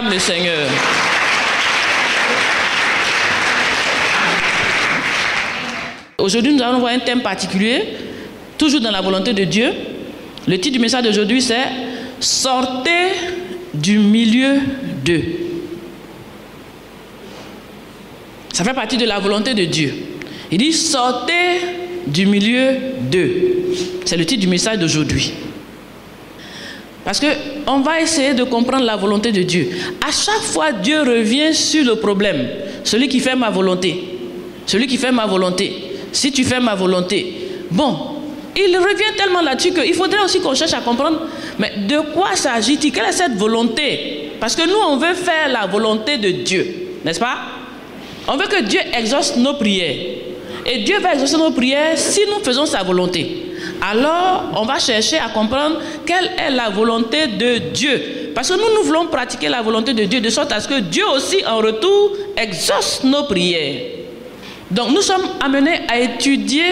Acclame le Seigneur. Aujourd'hui, nous allons voir un thème particulier, toujours dans la volonté de Dieu. Le titre du message d'aujourd'hui, c'est « Sortez du milieu d'eux ». Ça fait partie de la volonté de Dieu. Il dit « Sortez du milieu d'eux ». C'est le titre du message d'aujourd'hui. Parce qu'on va essayer de comprendre la volonté de Dieu. À chaque fois, Dieu revient sur le problème. Celui qui fait ma volonté. Celui qui fait ma volonté. Si tu fais ma volonté. Bon, il revient tellement là-dessus qu'il faudrait aussi qu'on cherche à comprendre. Mais de quoi s'agit-il? Quelle est cette volonté? Parce que nous, on veut faire la volonté de Dieu. N'est-ce pas? On veut que Dieu exauce nos prières. Et Dieu va exaucer nos prières si nous faisons sa volonté. Alors, on va chercher à comprendre quelle est la volonté de Dieu. Parce que nous voulons pratiquer la volonté de Dieu de sorte à ce que Dieu aussi, en retour, exauce nos prières. Donc, nous sommes amenés à étudier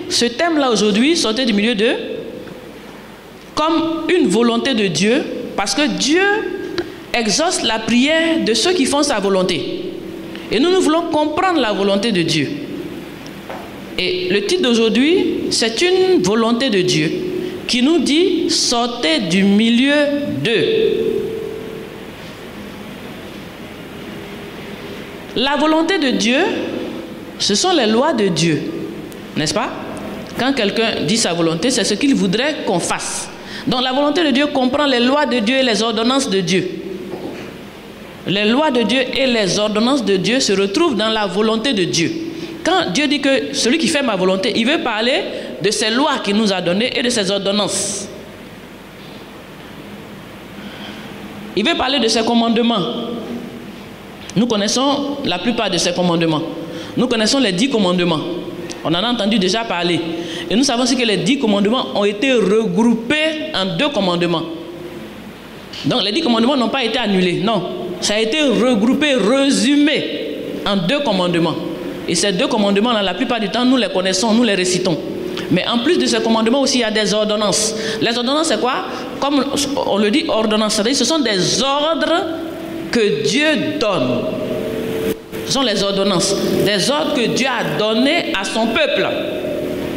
ce thème-là aujourd'hui, sortir du milieu d'eux, comme une volonté de Dieu, parce que Dieu exauce la prière de ceux qui font sa volonté. Et nous voulons comprendre la volonté de Dieu. Et le titre d'aujourd'hui, c'est une volonté de Dieu qui nous dit « Sortez du milieu d'eux ». La volonté de Dieu, ce sont les lois de Dieu, n'est-ce pas? Quand quelqu'un dit sa volonté, c'est ce qu'il voudrait qu'on fasse. Donc la volonté de Dieu comprend les lois de Dieu et les ordonnances de Dieu. Les lois de Dieu et les ordonnances de Dieu se retrouvent dans la volonté de Dieu. Quand Dieu dit que celui qui fait ma volonté, il veut parler de ces lois qu'il nous a données et de ses ordonnances. Il veut parler de ses commandements. Nous connaissons la plupart de ces commandements. Nous connaissons les 10 commandements. On en a entendu déjà parler. Et nous savons aussi que les 10 commandements ont été regroupés en 2 commandements. Donc les 10 commandements n'ont pas été annulés. Non, ça a été regroupé, résumé en 2 commandements. Et ces 2 commandements-là, la plupart du temps, nous les connaissons, nous les récitons. Mais en plus de ces commandements aussi, il y a des ordonnances. Les ordonnances, c'est quoi? Comme on le dit, ordonnances, c'est-à-dire ce sont des ordres que Dieu donne. Ce sont les ordonnances, des ordres que Dieu a donnés à son peuple.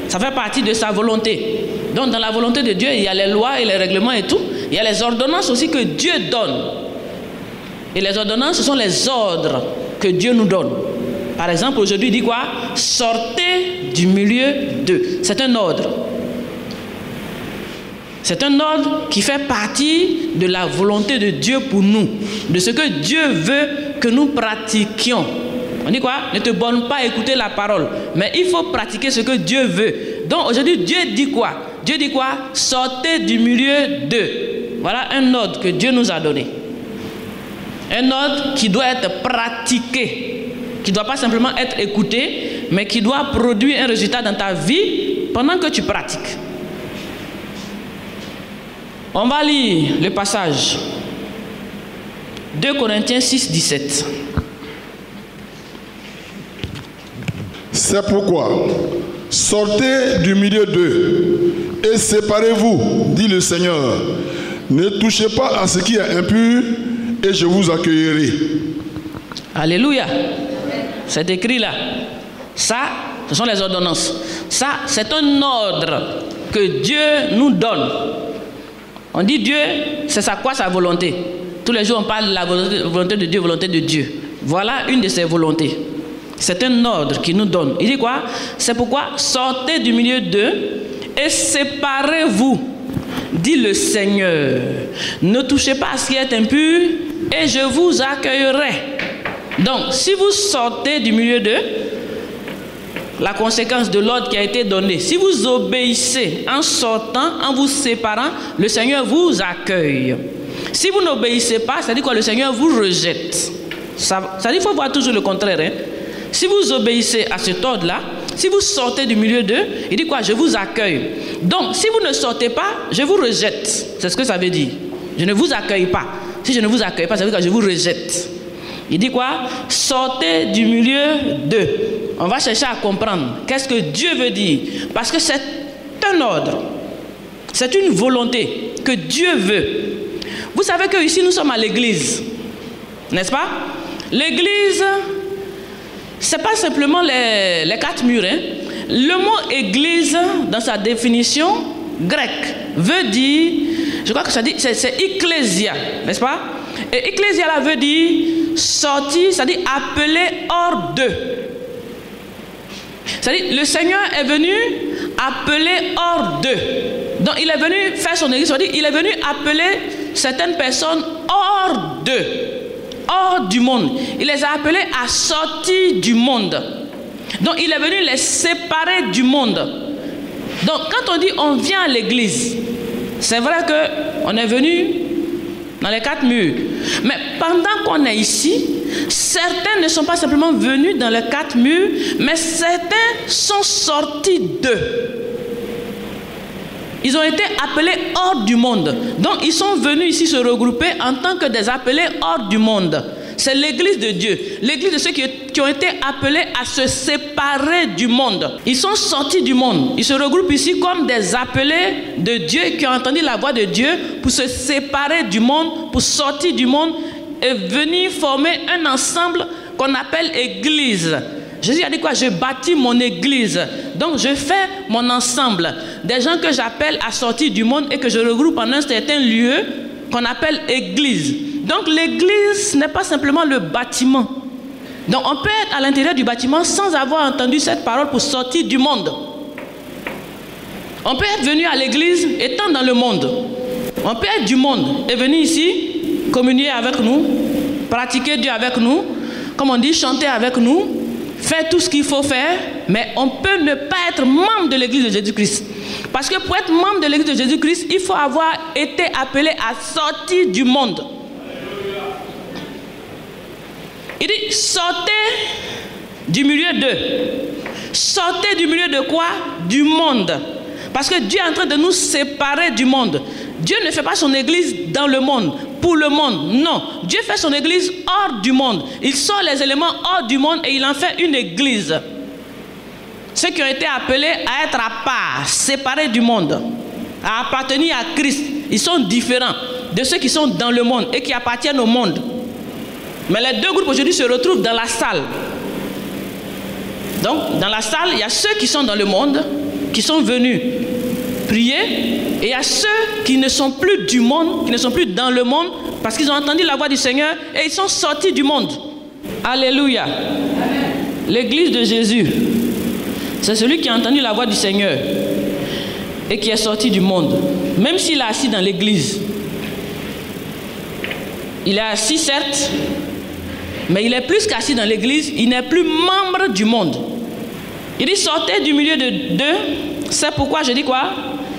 Ça fait partie de sa volonté. Donc dans la volonté de Dieu, il y a les lois et les règlements et tout. Il y a les ordonnances aussi que Dieu donne. Et les ordonnances, ce sont les ordres que Dieu nous donne. Par exemple, aujourd'hui, il dit quoi? Sortez du milieu d'eux. C'est un ordre. C'est un ordre qui fait partie de la volonté de Dieu pour nous. De ce que Dieu veut que nous pratiquions. On dit quoi? Ne te borne pas à écouter la parole. Mais il faut pratiquer ce que Dieu veut. Donc aujourd'hui, Dieu dit quoi? Dieu dit quoi? Sortez du milieu d'eux. Voilà un ordre que Dieu nous a donné. Un ordre qui doit être pratiqué. Qui ne doit pas simplement être écouté, mais qui doit produire un résultat dans ta vie pendant que tu pratiques. On va lire le passage. 2 Corinthiens 6, 17. C'est pourquoi, sortez du milieu d'eux et séparez-vous, dit le Seigneur. Ne touchez pas à ce qui est impur et je vous accueillerai. Alléluia. C'est écrit là. Ça, ce sont les ordonnances. Ça, c'est un ordre que Dieu nous donne. On dit Dieu, c'est ça quoi sa volonté? Tous les jours, on parle de la volonté de Dieu, volonté de Dieu. Voilà une de ses volontés. C'est un ordre qu'il nous donne. Il dit quoi? C'est pourquoi sortez du milieu d'eux et séparez-vous, dit le Seigneur. Ne touchez pas à ce qui est impur et je vous accueillerai. Donc, si vous sortez du milieu d'eux, la conséquence de l'ordre qui a été donné, si vous obéissez en sortant, en vous séparant, le Seigneur vous accueille. Si vous n'obéissez pas, ça dit quoi? Le Seigneur vous rejette. Ça dit qu'il faut voir toujours le contraire. Hein? Si vous obéissez à cet ordre-là, si vous sortez du milieu d'eux, il dit quoi? Je vous accueille. Donc, si vous ne sortez pas, je vous rejette. C'est ce que ça veut dire. Je ne vous accueille pas. Si je ne vous accueille pas, ça veut dire que je vous rejette. Il dit quoi? Sortez du milieu d'eux. On va chercher à comprendre qu'est-ce que Dieu veut dire. Parce que c'est un ordre. C'est une volonté que Dieu veut. Vous savez qu'ici nous sommes à l'église. N'est-ce pas? L'église, ce n'est pas simplement les quatre murs. Hein. Le mot église, dans sa définition grecque, veut dire, je crois que ça dit, c'est ecclésia, n'est-ce pas? Et ecclésia là veut dire sorti, ça dit appelé hors d'eux. C'est-à-dire, le Seigneur est venu appeler hors d'eux. Donc, il est venu faire son église, c'est-à-dire, il est venu appeler certaines personnes hors d'eux, hors du monde. Il les a appelés à sortir du monde. Donc, il est venu les séparer du monde. Donc, quand on dit on vient à l'église, c'est vrai qu'on est venu dans les quatre murs. Mais pendant qu'on est ici, certains ne sont pas simplement venus dans les quatre murs, mais certains sont sortis d'eux. Ils ont été appelés hors du monde. Donc, ils sont venus ici se regrouper en tant que des appelés hors du monde. C'est l'église de Dieu. L'église de ceux qui ont été appelés à se séparer du monde. Ils sont sortis du monde. Ils se regroupent ici comme des appelés de Dieu qui ont entendu la voix de Dieu pour se séparer du monde, pour sortir du monde et venir former un ensemble qu'on appelle église. Jésus a dit quoi? Je bâtis mon église. Donc je fais mon ensemble. Des gens que j'appelle à sortir du monde et que je regroupe en un certain lieu qu'on appelle église. Donc l'église n'est pas simplement le bâtiment. Donc on peut être à l'intérieur du bâtiment sans avoir entendu cette parole pour sortir du monde. On peut être venu à l'église étant dans le monde. On peut être du monde et venir ici, communier avec nous, pratiquer Dieu avec nous, comme on dit, chanter avec nous, faire tout ce qu'il faut faire, mais on peut ne pas être membre de l'église de Jésus-Christ. Parce que pour être membre de l'église de Jésus-Christ, il faut avoir été appelé à sortir du monde. Il dit, sortez du milieu d'eux. Sortez du milieu de quoi? Du monde. Parce que Dieu est en train de nous séparer du monde. Dieu ne fait pas son église dans le monde, pour le monde. Non. Dieu fait son église hors du monde. Il sort les éléments hors du monde et il en fait une église. Ceux qui ont été appelés à être à part, séparés du monde, à appartenir à Christ, ils sont différents de ceux qui sont dans le monde et qui appartiennent au monde. Mais les deux groupes aujourd'hui se retrouvent dans la salle. Donc, dans la salle, il y a ceux qui sont dans le monde, qui sont venus prier, et il y a ceux qui ne sont plus du monde, qui ne sont plus dans le monde, parce qu'ils ont entendu la voix du Seigneur et ils sont sortis du monde. Alléluia. L'église de Jésus, c'est celui qui a entendu la voix du Seigneur et qui est sorti du monde. Même s'il est assis dans l'église, il est assis certes, mais il est plus qu'assis dans l'église, il n'est plus membre du monde. Il dit sortez du milieu d'eux, c'est pourquoi je dis quoi?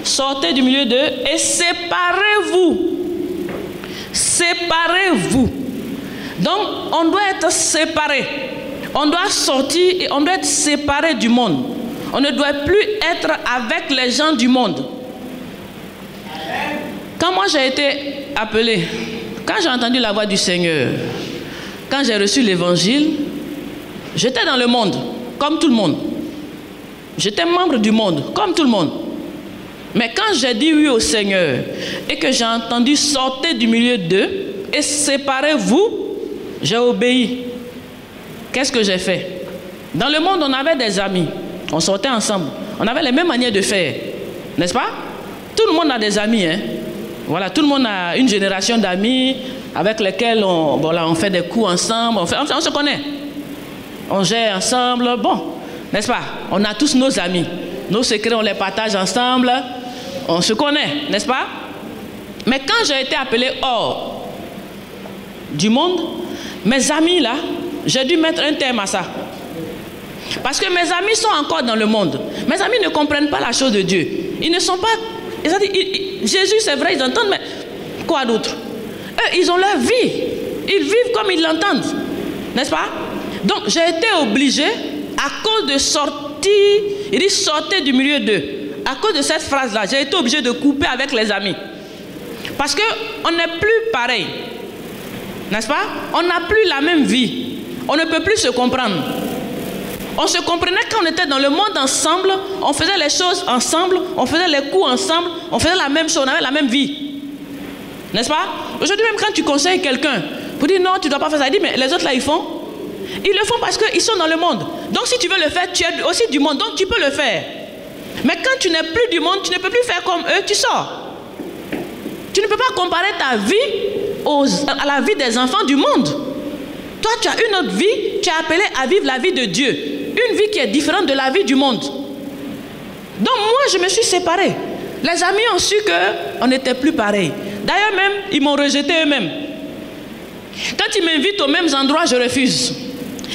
Sortez du milieu d'eux et séparez-vous. Séparez-vous. Donc on doit être séparés. On doit sortir et on doit être séparé du monde. On ne doit plus être avec les gens du monde. Quand moi j'ai été appelé, quand j'ai entendu la voix du Seigneur, quand j'ai reçu l'évangile, j'étais dans le monde, comme tout le monde. J'étais membre du monde, comme tout le monde. Mais quand j'ai dit oui au Seigneur et que j'ai entendu sortez du milieu d'eux et séparez-vous, j'ai obéi. Qu'est-ce que j'ai fait? Dans le monde, on avait des amis. On sortait ensemble. On avait les mêmes manières de faire. N'est-ce pas? Tout le monde a des amis. Hein? Voilà, tout le monde a une génération d'amis avec lesquels on fait des coups ensemble. On se connaît. On gère ensemble. Bon, n'est-ce pas? On a tous nos amis. Nos secrets, on les partage ensemble. On se connaît, n'est-ce pas? Mais quand j'ai été appelé hors du monde, mes amis là, j'ai dû mettre un terme à ça. Parce que mes amis sont encore dans le monde. Mes amis ne comprennent pas la chose de Dieu. Ils ne sont pas... Jésus, c'est vrai, ils entendent, mais quoi d'autre? Eux, ils ont leur vie. Ils vivent comme ils l'entendent. N'est-ce pas? Donc, j'ai été obligé, à cause de sortir, il dit sortez du milieu d'eux. À cause de cette phrase-là, j'ai été obligé de couper avec les amis. Parce qu'on n'est plus pareil. N'est-ce pas? On n'a plus la même vie. On ne peut plus se comprendre. On se comprenait quand on était dans le monde ensemble, on faisait les choses ensemble, on faisait les coups ensemble, on faisait la même chose, on avait la même vie. N'est-ce pas? Aujourd'hui même quand tu conseilles quelqu'un, Pour dire non, tu ne dois pas faire ça. Il dit, mais les autres là, ils font. Ils le font parce qu'ils sont dans le monde. Donc si tu veux le faire, tu es aussi du monde. Donc tu peux le faire. Mais quand tu n'es plus du monde, tu ne peux plus faire comme eux, tu sors. Tu ne peux pas comparer ta vie à la vie des enfants du monde. Toi, tu as une autre vie, tu es appelé à vivre la vie de Dieu. Une vie qui est différente de la vie du monde. Donc moi, je me suis séparée. Les amis ont su qu'on n'était plus pareil. D'ailleurs même, ils m'ont rejeté eux-mêmes. Quand ils m'invitent aux mêmes endroits, je refuse.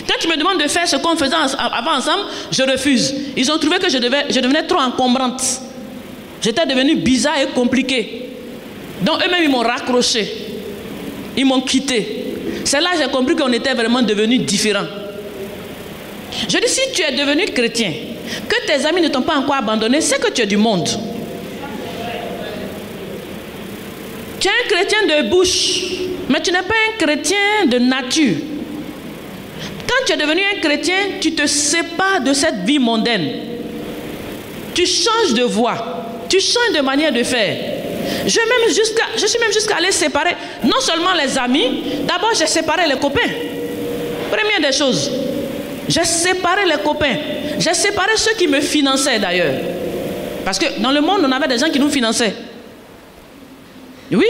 Quand ils me demandent de faire ce qu'on faisait avant ensemble, je refuse. Ils ont trouvé que je devenais trop encombrante. J'étais devenue bizarre et compliquée. Donc eux-mêmes, ils m'ont raccroché. Ils m'ont quitté. C'est là que j'ai compris qu'on était vraiment devenus différents. Je dis, si tu es devenu chrétien, que tes amis ne t'ont pas encore abandonné, c'est que tu es du monde. Tu es un chrétien de bouche, mais tu n'es pas un chrétien de nature. Quand tu es devenu un chrétien, tu te sépares de cette vie mondaine. Tu changes de voie, tu changes de manière de faire. Je suis même jusqu'à aller séparer, non seulement les amis, d'abord j'ai séparé les copains. Première des choses, j'ai séparé les copains. J'ai séparé ceux qui me finançaient d'ailleurs. Parce que dans le monde, on avait des gens qui nous finançaient. Oui,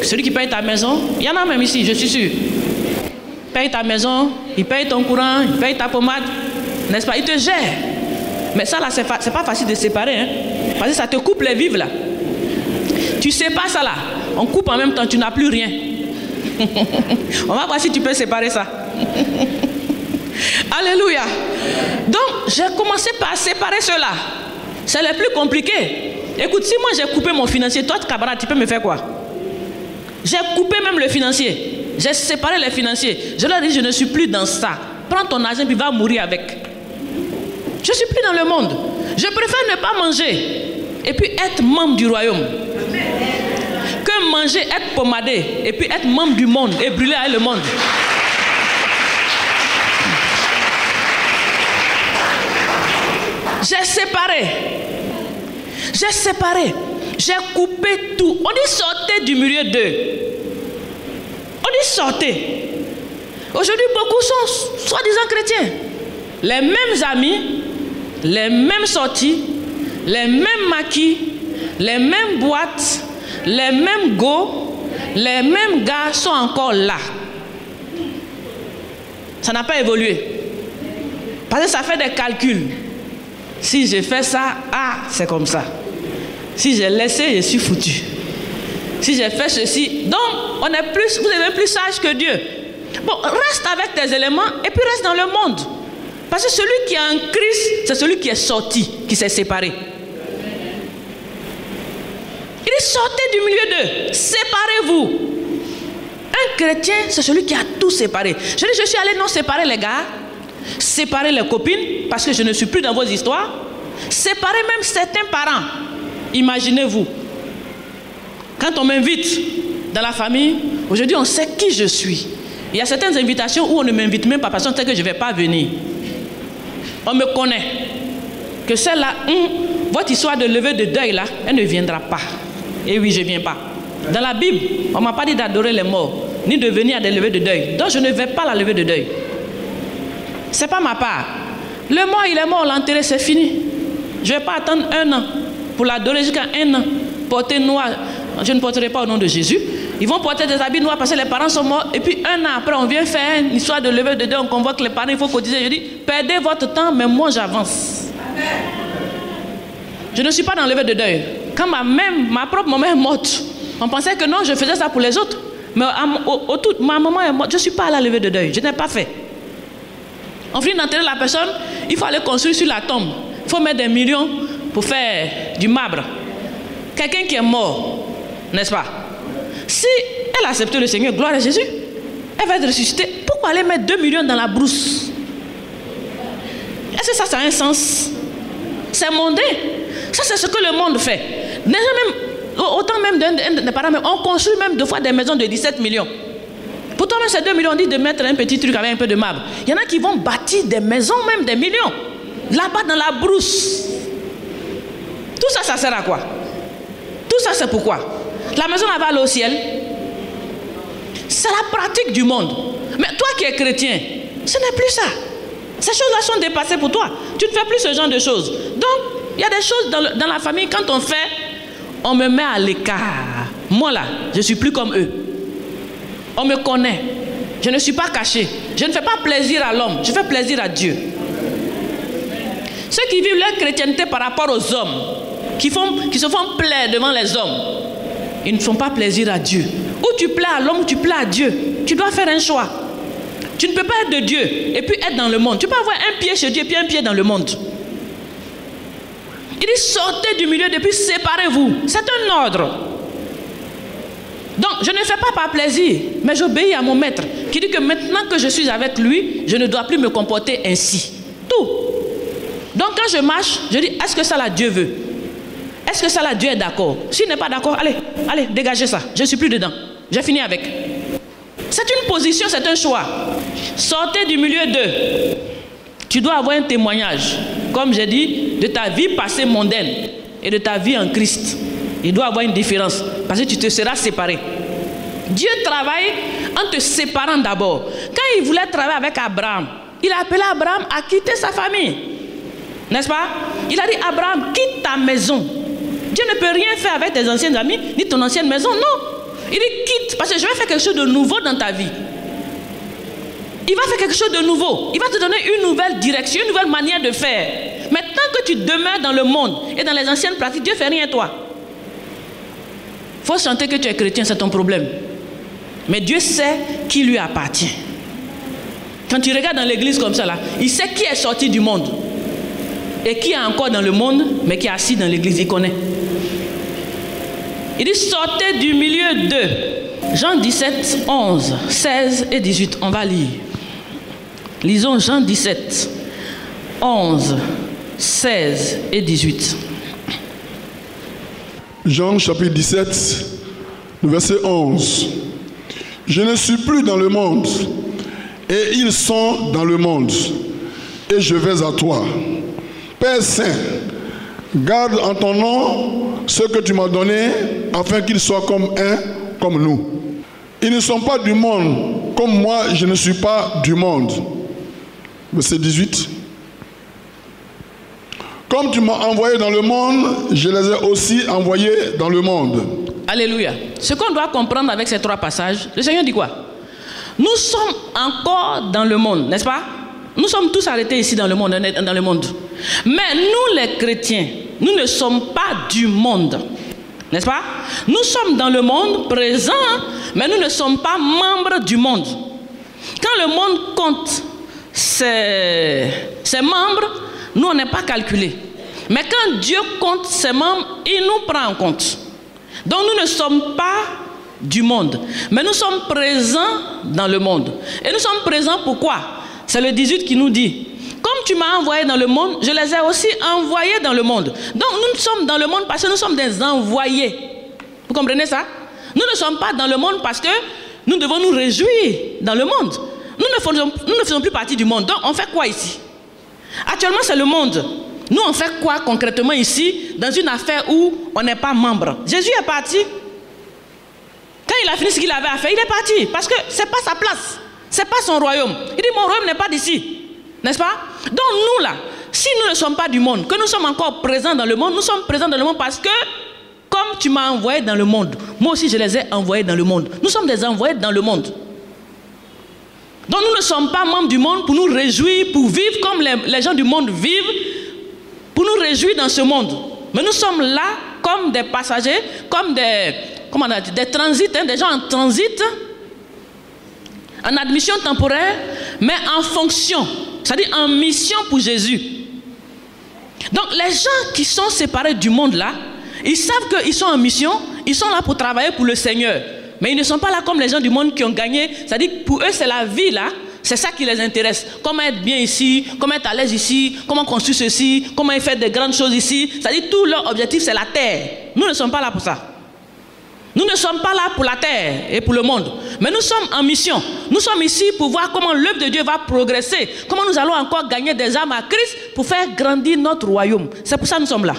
celui qui paye ta maison, il y en a même ici, je suis sûr. Il paye ta maison, il paye ton courant, il paye ta pommade, n'est-ce pas? Il te gère. Mais ça là, c'est pas facile de séparer, hein? Parce que ça te coupe les vivres là. Tu sais pas ça là, on coupe en même temps, tu n'as plus rien. On va voir si tu peux séparer ça. Alléluia. Donc, j'ai commencé par séparer cela. C'est le plus compliqué. Écoute, si moi j'ai coupé mon financier, toi, camarade, tu peux me faire quoi? J'ai coupé même le financier. J'ai séparé les financiers. Je leur ai dit, je ne suis plus dans ça. Prends ton argent puis va mourir avec. Je ne suis plus dans le monde. Je préfère ne pas manger et puis être membre du royaume. Que manger, être pommadé et puis être membre du monde et brûler avec le monde. J'ai séparé. J'ai séparé. J'ai coupé tout. On dit sortez du milieu d'eux. On dit sortez. Aujourd'hui, beaucoup sont soi-disant chrétiens. Les mêmes amis, les mêmes sorties, les mêmes maquis, les mêmes boîtes, les mêmes go, les mêmes gars sont encore là. Ça n'a pas évolué. Parce que ça fait des calculs. Si j'ai fait ça, c'est comme ça. Si j'ai laissé, je suis foutu. Si j'ai fait ceci, donc vous êtes plus sage que Dieu. Bon, reste avec tes éléments et puis reste dans le monde. Parce que celui qui est en Christ, c'est celui qui est sorti, qui s'est séparé. Il dit sortez du milieu d'eux, séparez-vous. Un chrétien, c'est celui qui a tout séparé. Je suis allé non séparer les gars, séparer les copines, parce que je ne suis plus dans vos histoires, séparer même certains parents. Imaginez-vous, quand on m'invite dans la famille, aujourd'hui on sait qui je suis. Il y a certaines invitations où on ne m'invite même pas parce qu'on sait que je ne vais pas venir. On me connaît. Que celle-là, votre histoire de lever de deuil là, elle ne viendra pas. Et oui, je ne viens pas. Dans la Bible, on ne m'a pas dit d'adorer les morts, ni de venir à des levées de deuil. Donc je ne vais pas à la levée de deuil. Ce n'est pas ma part. Le mort, il est mort, l'enterrer, c'est fini. Je ne vais pas attendre 1 an pour l'adorer jusqu'à 1 an. Porter noir, je ne porterai pas au nom de Jésus. Ils vont porter des habits noirs parce que les parents sont morts. Et puis 1 an après, on vient faire une histoire de levée de deuil. On convoque les parents, il faut cotiser. Je dis, perdez votre temps, mais moi j'avance. Je ne suis pas dans le levée de deuil. Quand ma propre maman est morte, on pensait que non, je faisais ça pour les autres. Mais ma maman est morte, je ne suis pas à la levée de deuil. Je n'ai pas fait. On finit d'enterrer la personne, il faut aller construire sur la tombe. Il faut mettre des millions pour faire du marbre. Quelqu'un qui est mort, n'est-ce pas? Si elle a accepté le Seigneur, gloire à Jésus, elle va être ressuscitée. Pourquoi aller mettre 2 millions dans la brousse? Est-ce que ça a un sens? C'est mondain. Ça, c'est ce que le monde fait. Déjà même, autant même des parents, on construit même 2 fois des maisons de 17 millions. Pourtant, même ces 2 millions, on dit de mettre un petit truc avec un peu de marbre. Il y en a qui vont bâtir des maisons, même des millions. Là-bas, dans la brousse. Tout ça, ça sert à quoi? Tout ça, c'est pourquoi? La maison va aller au ciel. C'est la pratique du monde. Mais toi qui es chrétien, ce n'est plus ça. Ces choses-là sont dépassées pour toi. Tu ne fais plus ce genre de choses. Donc, il y a des choses dans la famille, quand on fait, on me met à l'écart. Moi là, je ne suis plus comme eux. On me connaît. Je ne suis pas caché. Je ne fais pas plaisir à l'homme, je fais plaisir à Dieu. Ceux qui vivent leur chrétienté par rapport aux hommes, qui se font plaire devant les hommes, ils ne font pas plaisir à Dieu. Ou tu plais à l'homme ou tu plais à Dieu. Tu dois faire un choix. Tu ne peux pas être de Dieu et puis être dans le monde. Tu peux avoir un pied chez Dieu et puis un pied dans le monde. Il dit sortez du milieu et puis séparez-vous. C'est un ordre. Donc je ne fais pas par plaisir, mais j'obéis à mon maître qui dit que maintenant que je suis avec lui, je ne dois plus me comporter ainsi. Tout. Donc quand je marche, je dis est-ce que ça là Dieu veut? Est-ce que ça là Dieu est d'accord? S'il n'est pas d'accord, allez, dégagez ça. Je ne suis plus dedans. J'ai fini avec. C'est une position, c'est un choix. Sortez du milieu d'eux. Tu dois avoir un témoignage, comme j'ai dit, de ta vie passée mondaine et de ta vie en Christ. Il doit y avoir une différence, parce que tu te seras séparé. Dieu travaille en te séparant d'abord. Quand il voulait travailler avec Abraham, il a appelé Abraham à quitter sa famille. N'est-ce pas? Il a dit, Abraham, quitte ta maison. Dieu ne peut rien faire avec tes anciens amis, ni ton ancienne maison, non. Il dit, quitte, parce que je vais faire quelque chose de nouveau dans ta vie. Il va faire quelque chose de nouveau. Il va te donner une nouvelle direction, une nouvelle manière de faire. Maintenant que tu demeures dans le monde et dans les anciennes pratiques, Dieu ne fait rien à toi. Il faut chanter que tu es chrétien, c'est ton problème. Mais Dieu sait qui lui appartient. Quand tu regardes dans l'église comme ça, là, il sait qui est sorti du monde. Et qui est encore dans le monde, mais qui est assis dans l'église, il connaît. Il dit sortez du milieu d'eux. Jean 17, 11, 16 et 18. On va lire. Lisons Jean 17, 11, 16 et 18. Jean chapitre 17, verset 11. Je ne suis plus dans le monde, et ils sont dans le monde, et je vais à toi. Père Saint, garde en ton nom ce que tu m'as donné, afin qu'ils soient comme un, comme nous. Ils ne sont pas du monde, comme moi je ne suis pas du monde. Verset 18. Comme tu m'as envoyé dans le monde, je les ai aussi envoyés dans le monde. Alléluia. Ce qu'on doit comprendre avec ces trois passages, le Seigneur dit quoi? Nous sommes encore dans le monde, n'est-ce pas? Nous sommes tous arrêtés ici dans le monde. Mais nous les chrétiens, nous ne sommes pas du monde. N'est-ce pas? Nous sommes dans le monde présent, mais nous ne sommes pas membres du monde. Quand le monde compte ses membres, nous on n'est pas calculés. Mais quand Dieu compte ses membres, il nous prend en compte. Donc nous ne sommes pas du monde, mais nous sommes présents dans le monde. Et nous sommes présents pourquoi? C'est le 18 qui nous dit, comme tu m'as envoyé dans le monde, je les ai aussi envoyés dans le monde. Donc nous sommes dans le monde parce que nous sommes des envoyés. Vous comprenez ça? Nous ne sommes pas dans le monde parce que nous devons nous réjouir dans le monde. Nous ne faisons plus partie du monde. Donc on fait quoi ici? Actuellement c'est le monde. Nous on fait quoi concrètement ici dans une affaire où on n'est pas membre? Jésus est parti. Quand il a fini ce qu'il avait à faire, il est parti. Parce que ce n'est pas sa place. Ce n'est pas son royaume. Il dit mon royaume n'est pas d'ici. N'est-ce pas? Donc nous là, si nous ne sommes pas du monde, que nous sommes encore présents dans le monde, nous sommes présents dans le monde parce que comme tu m'as envoyé dans le monde, moi aussi je les ai envoyés dans le monde. Nous sommes des envoyés dans le monde. Donc nous ne sommes pas membres du monde pour nous réjouir, pour vivre comme les gens du monde vivent, pour nous réjouir dans ce monde. Mais nous sommes là comme des passagers, comme des transits, des gens en transit, en admission temporaire, mais en fonction, c'est-à-dire en mission pour Jésus. Donc les gens qui sont séparés du monde là, ils savent qu'ils sont en mission, ils sont là pour travailler pour le Seigneur. Mais ils ne sont pas là comme les gens du monde qui ont gagné, c'est-à-dire pour eux c'est la vie là, c'est ça qui les intéresse. Comment être bien ici, comment être à l'aise ici, comment construire ceci, comment faire de grandes choses ici. C'est-à-dire tout leur objectif c'est la terre. Nous ne sommes pas là pour ça. Nous ne sommes pas là pour la terre et pour le monde, mais nous sommes en mission. Nous sommes ici pour voir comment l'œuvre de Dieu va progresser, comment nous allons encore gagner des âmes à Christ pour faire grandir notre royaume. C'est pour ça que nous sommes là.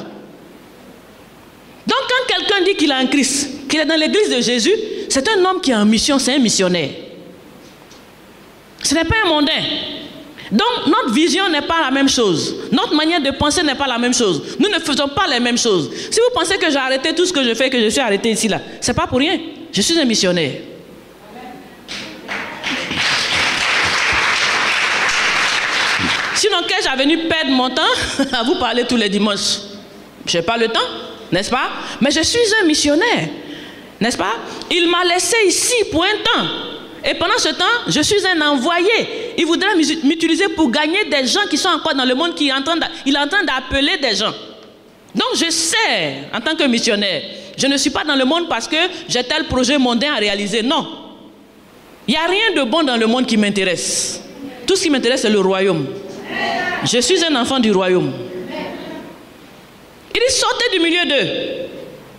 Donc quand quelqu'un dit qu'il est en Christ, qu'il est dans l'église de Jésus, c'est un homme qui est en mission, c'est un missionnaire. Ce n'est pas un mondain. Donc, notre vision n'est pas la même chose. Notre manière de penser n'est pas la même chose. Nous ne faisons pas les mêmes choses. Si vous pensez que j'ai arrêté tout ce que je fais, que je suis arrêté ici, là, c'est pas pour rien. Je suis un missionnaire. Sinon, qu'ai-je à venir perdre mon temps à vous parler tous les dimanches? Je n'ai pas le temps, n'est-ce pas? Mais je suis un missionnaire, n'est-ce pas? Il m'a laissé ici pour un temps. Et pendant ce temps, je suis un envoyé. Il voudrait m'utiliser pour gagner des gens qui sont encore dans le monde, il est en train d'appeler des gens. Donc je sais, en tant que missionnaire, je ne suis pas dans le monde parce que j'ai tel projet mondain à réaliser. Non. Il n'y a rien de bon dans le monde qui m'intéresse. Tout ce qui m'intéresse, c'est le royaume. Je suis un enfant du royaume. Il dit, sortez du milieu d'eux.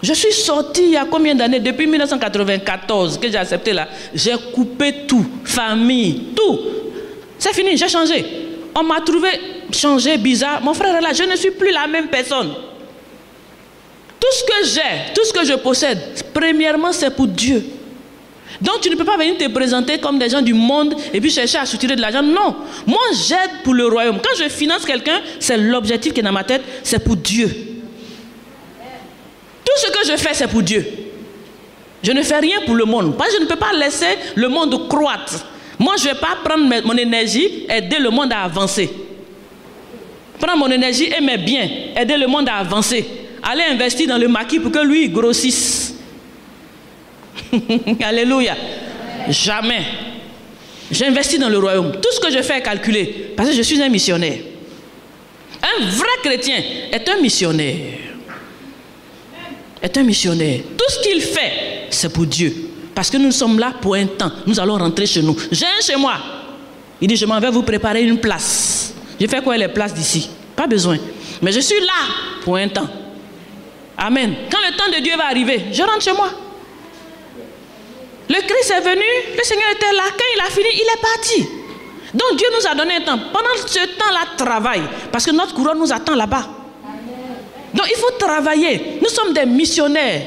Je suis sorti il y a combien d'années? Depuis 1994 que j'ai accepté là. J'ai coupé tout, famille, tout. C'est fini, j'ai changé. On m'a trouvé changé, bizarre. Mon frère est là, je ne suis plus la même personne. Tout ce que j'ai, tout ce que je possède, premièrement c'est pour Dieu. Donc tu ne peux pas venir te présenter comme des gens du monde et puis chercher à soutirer de l'argent. Non, moi j'aide pour le royaume. Quand je finance quelqu'un, c'est l'objectif qui est dans ma tête, c'est pour Dieu. Tout ce que je fais, c'est pour Dieu. Je ne fais rien pour le monde. Parce que je ne peux pas laisser le monde croître. Moi, je ne vais pas prendre mon énergie et aider le monde à avancer. Prendre mon énergie et mes biens, aider le monde à avancer. Aller investir dans le maquis pour que lui grossisse. Alléluia. Jamais. J'investis dans le royaume. Tout ce que je fais est calculé. Parce que je suis un missionnaire. Un vrai chrétien est un missionnaire. Est un missionnaire. Tout ce qu'il fait, c'est pour Dieu. Parce que nous sommes là pour un temps. Nous allons rentrer chez nous. J'ai un chez moi. Il dit, je m'en vais vous préparer une place. Je fais quoi les places d'ici? Pas besoin. Mais je suis là pour un temps. Amen. Quand le temps de Dieu va arriver, je rentre chez moi. Le Christ est venu, le Seigneur était là. Quand il a fini, il est parti. Donc Dieu nous a donné un temps. Pendant ce temps-là, travaille. Parce que notre couronne nous attend là-bas. Donc il faut travailler. Nous sommes des missionnaires.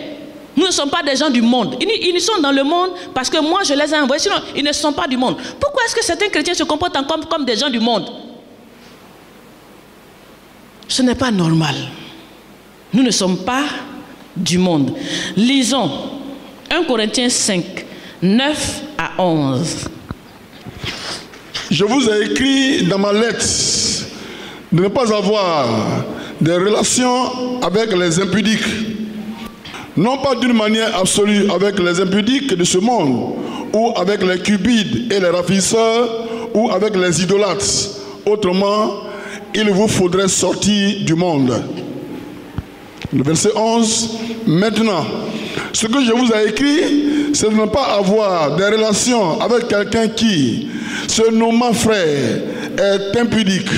Nous ne sommes pas des gens du monde. Ils sont dans le monde parce que moi je les ai envoyés. Sinon, ils ne sont pas du monde. Pourquoi est-ce que certains chrétiens se comportent comme des gens du monde? Ce n'est pas normal. Nous ne sommes pas du monde. Lisons 1 Corinthiens 5, 9 à 11. Je vous ai écrit dans ma lettre de ne pas avoir des relations avec les impudiques. Non pas d'une manière absolue avec les impudiques de ce monde, ou avec les cupides et les ravisseurs, ou avec les idolâtres. Autrement, il vous faudrait sortir du monde. Le verset 11. Maintenant, ce que je vous ai écrit, c'est de ne pas avoir des relations avec quelqu'un qui, se nommant frère, est impudique,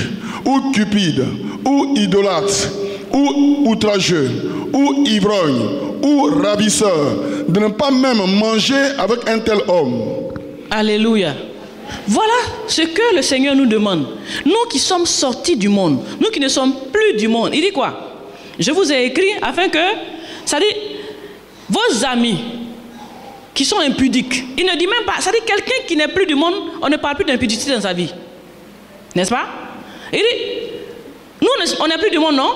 ou cupide, ou idolâtre, ou outrageux, ou ivrogne, ou ravisseur, de ne pas même manger avec un tel homme. Alléluia. Voilà ce que le Seigneur nous demande. Nous qui sommes sortis du monde, nous qui ne sommes plus du monde. Il dit quoi? Je vous ai écrit afin que, ça dit, vos amis qui sont impudiques, il ne dit même pas, ça dit quelqu'un qui n'est plus du monde, on ne parle plus d'impudicité dans sa vie. N'est-ce pas? Il dit, nous on n'est plus du monde, non?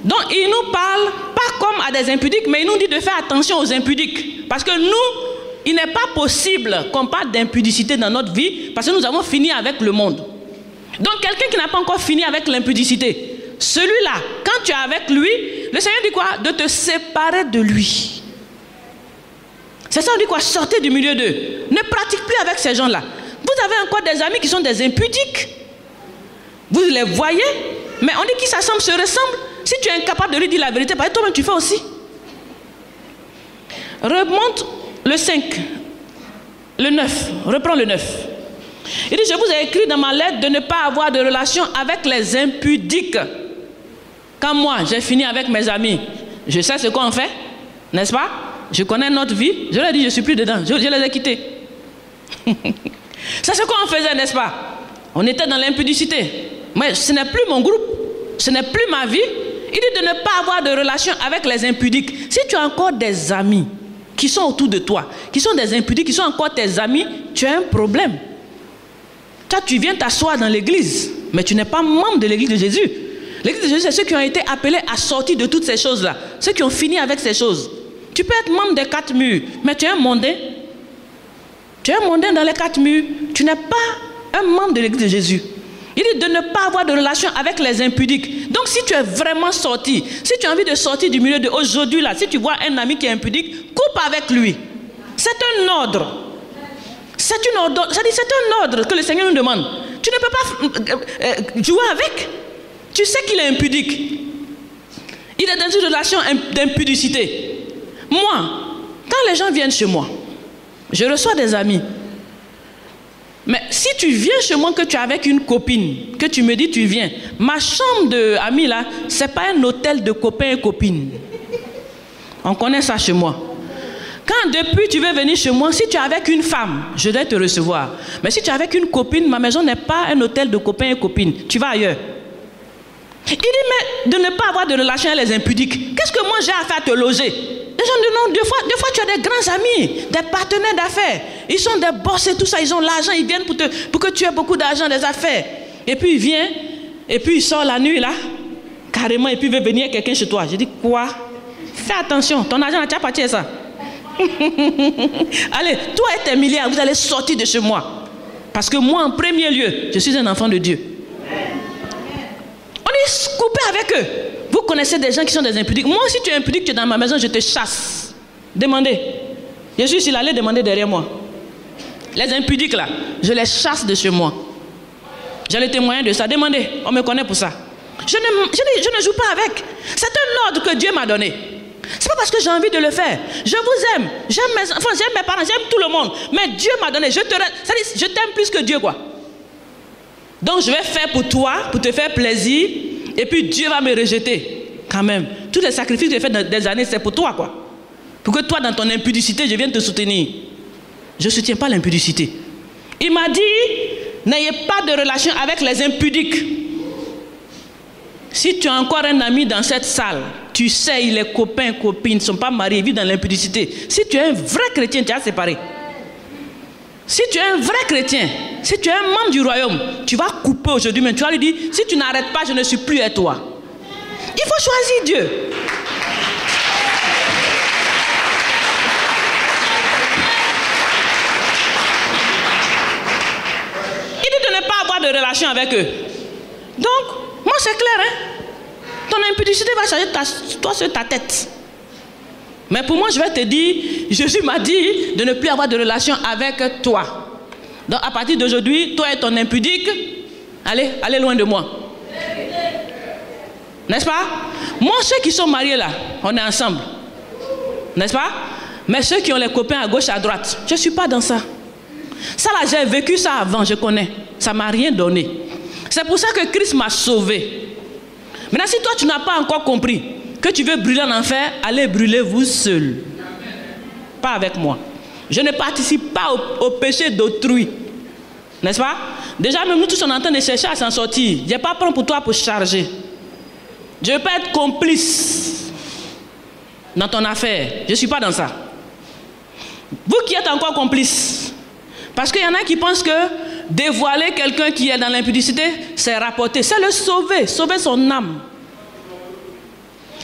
Donc il nous parle pas comme à des impudiques, mais il nous dit de faire attention aux impudiques. Parce que nous, il n'est pas possible qu'on parle d'impudicité dans notre vie, parce que nous avons fini avec le monde. Donc quelqu'un qui n'a pas encore fini avec l'impudicité, celui-là, quand tu es avec lui, le Seigneur dit quoi? De te séparer de lui. C'est ça, on dit quoi? Sortez du milieu d'eux. Ne pratique plus avec ces gens-là. Vous avez encore des amis qui sont des impudiques. Vous les voyez, mais on dit qu'ils s'assemblent, se ressemblent. Si tu es incapable de lui dire la vérité, parce que toi-même tu fais aussi. Remonte le 5, le 9, reprends le 9. Il dit, je vous ai écrit dans ma lettre de ne pas avoir de relation avec les impudiques. Quand moi, j'ai fini avec mes amis, je sais ce qu'on fait, n'est-ce pas? Je connais notre vie, je leur ai dit, je ne suis plus dedans, je les ai quittés. C'est ce qu'on faisait, n'est-ce pas? On était dans l'impudicité. Mais ce n'est plus mon groupe, ce n'est plus ma vie. Il dit de ne pas avoir de relation avec les impudiques. Si tu as encore des amis qui sont autour de toi, qui sont des impudiques, qui sont encore tes amis, tu as un problème. Toi, tu viens t'asseoir dans l'église, mais tu n'es pas membre de l'église de Jésus. L'église de Jésus, c'est ceux qui ont été appelés à sortir de toutes ces choses-là, ceux qui ont fini avec ces choses. Tu peux être membre des 4 murs, mais tu es un mondain. Tu es un mondain dans les 4 murs. Tu n'es pas un membre de l'église de Jésus. Il dit de ne pas avoir de relation avec les impudiques. Donc si tu es vraiment sorti, si tu as envie de sortir du milieu de aujourd'hui, là, si tu vois un ami qui est impudique, coupe avec lui. C'est un ordre. C'est un ordre que le Seigneur nous demande. Tu ne peux pas jouer avec. Tu sais qu'il est impudique. Il est dans une relation d'impudicité. Moi, quand les gens viennent chez moi, je reçois des amis. Mais si tu viens chez moi, que tu es avec une copine, que tu me dis tu viens, ma chambre d'amis là, ce n'est pas un hôtel de copains et copines. On connaît ça chez moi. Quand depuis tu veux venir chez moi, si tu es avec une femme, je dois te recevoir. Mais si tu es avec une copine, ma maison n'est pas un hôtel de copains et copines. Tu vas ailleurs. Il dit, mais de ne pas avoir de relation avec les impudiques. Qu'est-ce que moi j'ai à faire te loger? Les gens disent non, deux fois tu as des grands amis, des partenaires d'affaires. Ils sont des boss et tout ça, ils ont l'argent, ils viennent pour que tu aies beaucoup d'argent, des affaires. Et puis il vient, et puis il sort la nuit là, carrément, et puis il veut venir quelqu'un chez toi. Je dis, quoi? Fais attention, ton argent, tu as parti à ça. Allez, toi et tes milliards, vous allez sortir de chez moi. Parce que moi, en premier lieu, je suis un enfant de Dieu. On est coupé avec eux. Vous connaissez des gens qui sont des impudiques. Moi, si tu es impudique, tu es dans ma maison, je te chasse. Demandez. Jésus, il allait demander derrière moi. Les impudiques là, je les chasse de chez moi. J'ai le témoin de ça. Demandez. On me connaît pour ça. Je ne joue pas avec. C'est un ordre que Dieu m'a donné. C'est pas parce que j'ai envie de le faire. Je vous aime. J'aime mes enfants, j'aime mes parents, j'aime tout le monde. Mais Dieu m'a donné. Je t'aime plus que Dieu, quoi. Donc je vais faire pour toi, pour te faire plaisir. Et puis Dieu va me rejeter. Quand même. Tous les sacrifices que j'ai fait dans des années, c'est pour toi, quoi. Pour que toi, dans ton impudicité, je vienne te soutenir. Je ne soutiens pas l'impudicité. Il m'a dit, n'ayez pas de relation avec les impudiques. Si tu as encore un ami dans cette salle, tu sais, il est copain, copine, ne sont pas mariés, ils vivent dans l'impudicité. Si tu es un vrai chrétien, tu as séparé. Si tu es un vrai chrétien, si tu es un membre du royaume, tu vas couper aujourd'hui, mais tu vas lui dire, si tu n'arrêtes pas, je ne suis plus à toi. Il faut choisir Dieu. Il dit de ne pas avoir de relation avec eux. Donc, moi c'est clair, hein? Ton impudicité va changer toi sur ta tête. Mais pour moi, je vais te dire, Jésus m'a dit de ne plus avoir de relation avec toi. Donc à partir d'aujourd'hui, toi et ton impudique, allez loin de moi. N'est-ce pas? Moi, ceux qui sont mariés là, on est ensemble. N'est-ce pas? Mais ceux qui ont les copains à gauche, à droite, je ne suis pas dans ça. Ça là, j'ai vécu ça avant, je connais. Ça ne m'a rien donné. C'est pour ça que Christ m'a sauvé. Maintenant, si toi, tu n'as pas encore compris que tu veux brûler en enfer, allez brûler vous seul. Pas avec moi. Je ne participe pas au péché d'autrui. N'est-ce pas? Déjà, même nous tous, on est en train de chercher à s'en sortir. Je n'ai pas prendre pour toi pour charger. Je ne veux pas être complice dans ton affaire. Je ne suis pas dans ça. Vous qui êtes encore complice. Parce qu'il y en a qui pensent que dévoiler quelqu'un qui est dans l'impudicité, c'est rapporter. C'est le sauver, sauver son âme.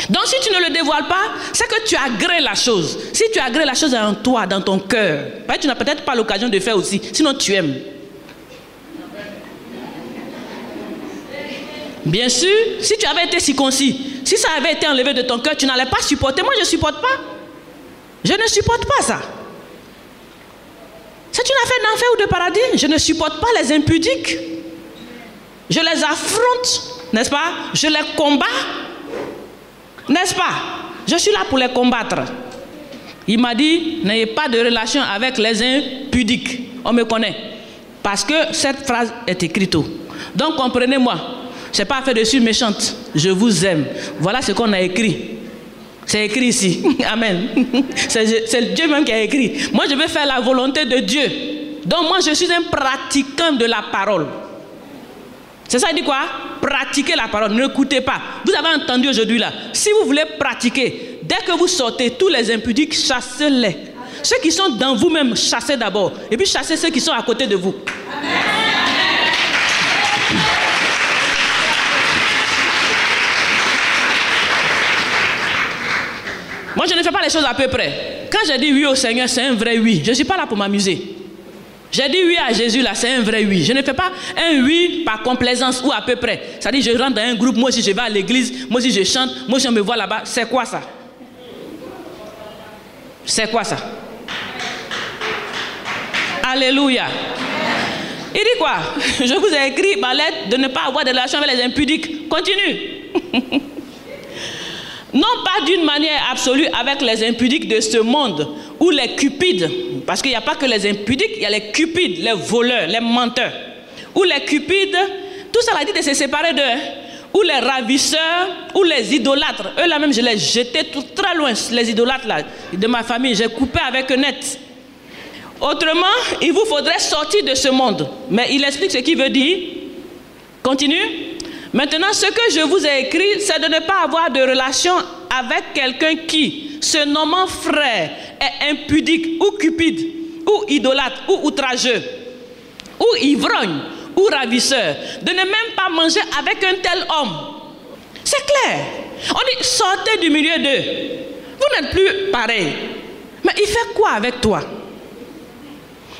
Donc si tu ne le dévoiles pas, c'est que tu agrées la chose. Si tu agrées la chose en toi, dans ton cœur, tu n'as peut-être pas l'occasion de faire aussi, sinon tu aimes. Bien sûr, si tu avais été circoncis, si ça avait été enlevé de ton cœur, tu n'allais pas supporter. Moi, je ne supporte pas. Je ne supporte pas ça. C'est une affaire d'enfer ou de paradis. Je ne supporte pas les impudiques. Je les affronte, n'est-ce pas? Je les combats. N'est-ce pas? Je suis là pour les combattre. Il m'a dit, n'ayez pas de relation avec les impudiques. On me connaît. Parce que cette phrase est écrite. Donc comprenez-moi. Ce n'est pas affaire de suis méchante. Je vous aime. Voilà ce qu'on a écrit. C'est écrit ici. Amen. C'est Dieu même qui a écrit. Moi, je vais faire la volonté de Dieu. Donc moi, je suis un pratiquant de la parole. C'est ça, il dit quoi? Pratiquer la parole. Ne l'écoutez pas. Vous avez entendu aujourd'hui là. Si vous voulez pratiquer, dès que vous sortez, tous les impudiques, chassez-les. Ceux qui sont dans vous-même, chassez d'abord. Et puis chassez ceux qui sont à côté de vous. Amen. Moi, je ne fais pas les choses à peu près. Quand j'ai dit oui au Seigneur, c'est un vrai oui. Je ne suis pas là pour m'amuser. J'ai dit oui à Jésus, là, c'est un vrai oui. Je ne fais pas un oui par complaisance ou à peu près. C'est-à-dire, je rentre dans un groupe, moi aussi je vais à l'église, moi aussi je chante, moi aussi on me voit là-bas. C'est quoi ça? C'est quoi ça? Alléluia. Il dit quoi? Je vous ai écrit ma lettre de ne pas avoir de relation avec les impudiques. Continue. Non pas d'une manière absolue avec les impudiques de ce monde ou les cupides, parce qu'il n'y a pas que les impudiques, il y a les cupides, les voleurs, les menteurs, ou les cupides, tout ça a dit de se séparer d'eux, ou les ravisseurs, ou les idolâtres. Eux là même je les jetais tout très loin, les idolâtres là, de ma famille, j'ai coupé avec eux net. Autrement, il vous faudrait sortir de ce monde. Mais il explique ce qu'il veut dire. Continue. Maintenant, ce que je vous ai écrit, c'est de ne pas avoir de relation avec quelqu'un qui, se nommant frère, est impudique ou cupide, ou idolâtre, ou outrageux, ou ivrogne, ou ravisseur. De ne même pas manger avec un tel homme. C'est clair. On dit, sortez du milieu d'eux. Vous n'êtes plus pareil. Mais il fait quoi avec toi?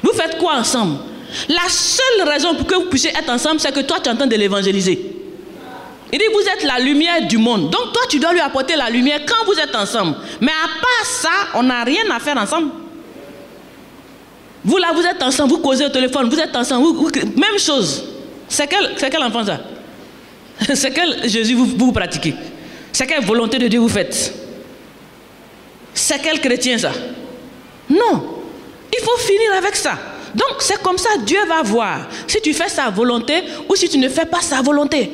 Vous faites quoi ensemble? La seule raison pour que vous puissiez être ensemble, c'est que toi, tu es en train de l'évangéliser. Il dit, vous êtes la lumière du monde. Donc, toi, tu dois lui apporter la lumière quand vous êtes ensemble. Mais à part ça, on n'a rien à faire ensemble. Vous, là, vous êtes ensemble, vous causez au téléphone, vous êtes ensemble, même chose. C'est quel enfant, ça? C'est quel Jésus vous pratiquez? C'est quelle volonté de Dieu vous faites? C'est quel chrétien, ça? Non. Il faut finir avec ça. Donc, c'est comme ça, Dieu va voir si tu fais sa volonté ou si tu ne fais pas sa volonté.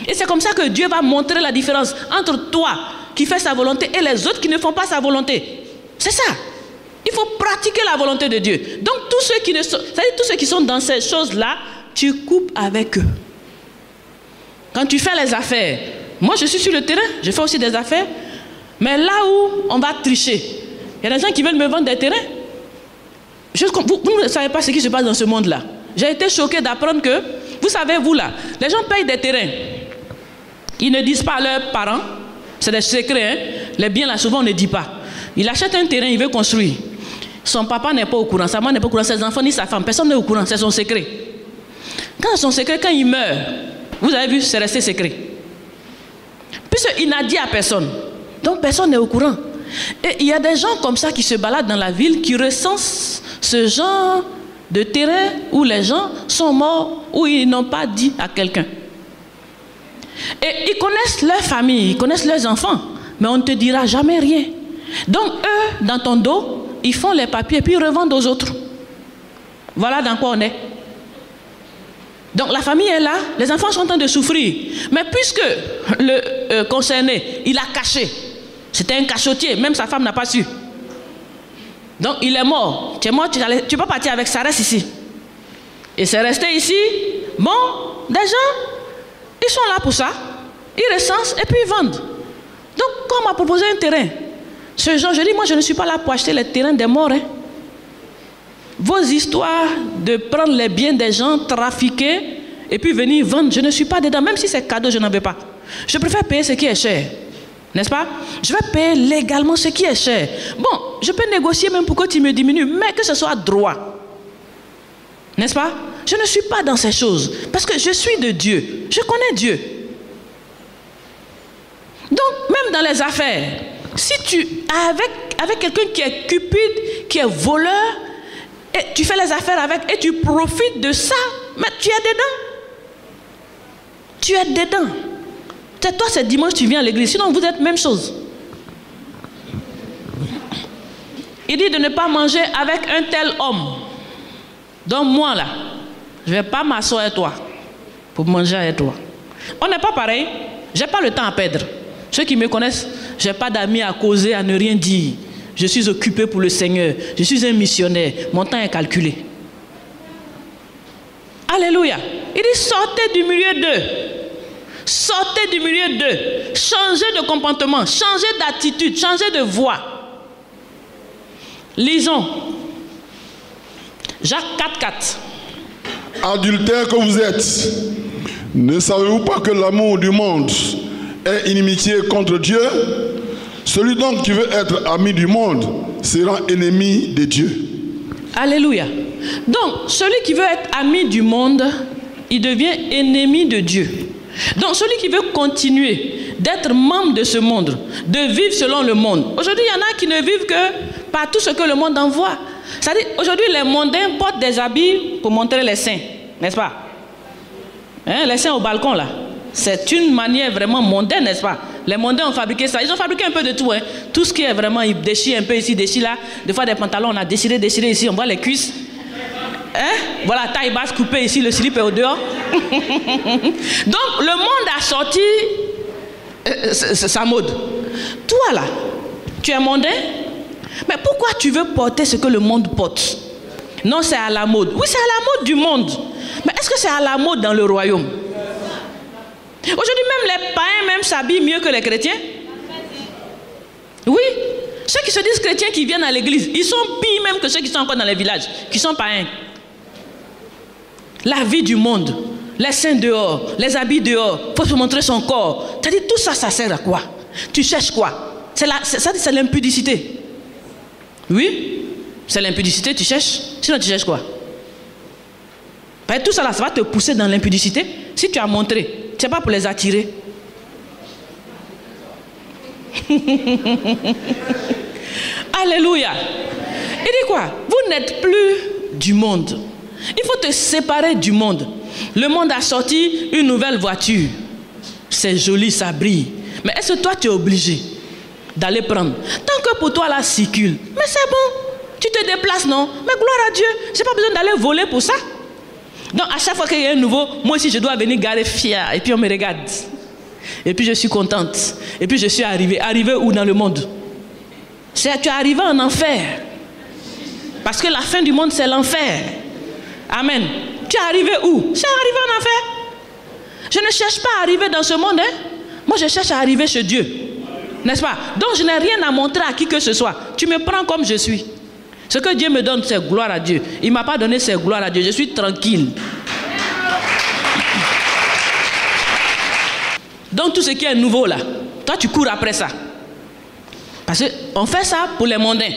Et c'est comme ça que Dieu va montrer la différence entre toi qui fais sa volonté et les autres qui ne font pas sa volonté. C'est ça. Il faut pratiquer la volonté de Dieu. Donc tous ceux qui ne sont, c'est-à-dire tous ceux qui sont dans ces choses-là, tu coupes avec eux. Quand tu fais les affaires, moi je suis sur le terrain, je fais aussi des affaires, mais là où on va tricher, il y a des gens qui veulent me vendre des terrains. Vous ne savez pas ce qui se passe dans ce monde-là. J'ai été choqué d'apprendre que, vous savez, vous là, les gens payent des terrains. Ils ne disent pas à leurs parents, c'est des secrets, hein? Les biens là souvent on ne dit pas. Il achète un terrain, il veut construire. Son papa n'est pas au courant, sa maman n'est pas au courant, ses enfants ni sa femme, personne n'est au courant, c'est son secret. Quand c'est son secret, quand il meurt, vous avez vu, c'est resté secret. Puisqu'il n'a dit à personne, donc personne n'est au courant. Et il y a des gens comme ça qui se baladent dans la ville, qui recensent ce genre de terrain où les gens sont morts, où ils n'ont pas dit à quelqu'un. Et ils connaissent leur famille, ils connaissent leurs enfants, mais on ne te dira jamais rien. Donc eux, dans ton dos, ils font les papiers et puis ils revendent aux autres. Voilà dans quoi on est. Donc la famille est là, les enfants sont en train de souffrir. Mais puisque le concerné, il a caché, c'était un cachotier, même sa femme n'a pas su. Donc il est mort. Tu es mort, tu peux pas partir avec, ça reste ici. Et c'est resté ici. Bon, des gens, ils sont là pour ça. Ils recensent et puis ils vendent. Donc quand on m'a proposé un terrain, ce genre, je dis, moi je ne suis pas là pour acheter les terrains des morts. Hein. Vos histoires de prendre les biens des gens, trafiquer et puis venir vendre, je ne suis pas dedans. Même si c'est cadeau, je n'en veux pas. Je préfère payer ce qui est cher. N'est-ce pas? Je vais payer légalement ce qui est cher. Bon, je peux négocier même pour que tu me diminues, mais que ce soit droit. N'est-ce pas? Je ne suis pas dans ces choses. Parce que je suis de Dieu. Je connais Dieu. Donc, même dans les affaires, si tu avec quelqu'un qui est cupide, qui est voleur, et tu fais les affaires avec, et tu profites de ça, mais tu es dedans. Tu es dedans. C'est toi, c'est dimanche, tu viens à l'église. Sinon, vous êtes même chose. Il dit de ne pas manger avec un tel homme. Donc moi, là, je ne vais pas m'asseoir avec toi pour manger avec toi. On n'est pas pareil. Je n'ai pas le temps à perdre. Ceux qui me connaissent, je n'ai pas d'amis à causer, à ne rien dire. Je suis occupé pour le Seigneur. Je suis un missionnaire. Mon temps est calculé. Alléluia. Il dit sortez du milieu d'eux. Sortez du milieu d'eux. Changez de comportement, changez d'attitude, changez de voix. Lisons. Jacques 4,4. Adultères que vous êtes, ne savez-vous pas que l'amour du monde est inimitié contre Dieu? Celui donc qui veut être ami du monde sera ennemi de Dieu. Alléluia. Donc, celui qui veut être ami du monde, il devient ennemi de Dieu. Donc, celui qui veut continuer d'être membre de ce monde, de vivre selon le monde. Aujourd'hui, il y en a qui ne vivent que par tout ce que le monde envoie. C'est-à-dire, aujourd'hui, les mondains portent des habits pour montrer les seins, n'est-ce pas? Hein, les seins au balcon, là. C'est une manière vraiment mondaine, n'est-ce pas? Les mondains ont fabriqué ça. Ils ont fabriqué un peu de tout. Hein. Tout ce qui est vraiment, ils déchirent un peu ici, déchirent là. Des fois, des pantalons, on a déchiré ici. On voit les cuisses. Hein? Voilà, taille basse coupée ici, le slip est au dehors. Donc, le monde a sorti sa mode. Toi, là, tu es mondain? Mais pourquoi tu veux porter ce que le monde porte? Non, c'est à la mode. Oui, c'est à la mode du monde. Mais est-ce que c'est à la mode dans le royaume? Aujourd'hui, même les païens même s'habillent mieux que les chrétiens. Oui. Ceux qui se disent chrétiens qui viennent à l'église, ils sont pires même que ceux qui sont encore dans les villages, qui sont païens. La vie du monde, les seins dehors, les habits dehors, il faut se montrer son corps. Tu as dit, tout ça, ça sert à quoi? Tu cherches quoi? C'est l'impudicité. Oui, c'est l'impudicité, tu cherches. Sinon, tu cherches quoi? Tout ça là, ça va te pousser dans l'impudicité. Si tu as montré, c'est pas pour les attirer. Alléluia. Il dit quoi? Vous n'êtes plus du monde. Il faut te séparer du monde. Le monde a sorti une nouvelle voiture. C'est joli, ça brille. Mais est-ce que toi, tu es obligé d'aller prendre? Tant que pour toi, là, circule. Mais c'est bon. Tu te déplaces, non? Mais gloire à Dieu. Je n'ai pas besoin d'aller voler pour ça. Donc, à chaque fois qu'il y a un nouveau, moi aussi, je dois venir garer fier. Et puis, on me regarde. Et puis, je suis contente. Et puis, je suis arrivée. Arrivée où dans le monde? Tu es arrivé en enfer. Parce que la fin du monde, c'est l'enfer. Amen. Tu es arrivé où? Tu es arrivé en enfer. Je ne cherche pas à arriver dans ce monde. Hein? Moi, je cherche à arriver chez Dieu. N'est-ce pas? Donc, je n'ai rien à montrer à qui que ce soit. Tu me prends comme je suis. Ce que Dieu me donne, c'est gloire à Dieu. Il ne m'a pas donné, c'est gloire à Dieu. Je suis tranquille. Donc, tout ce qui est nouveau là, toi, tu cours après ça. Parce qu'on fait ça pour les mondains.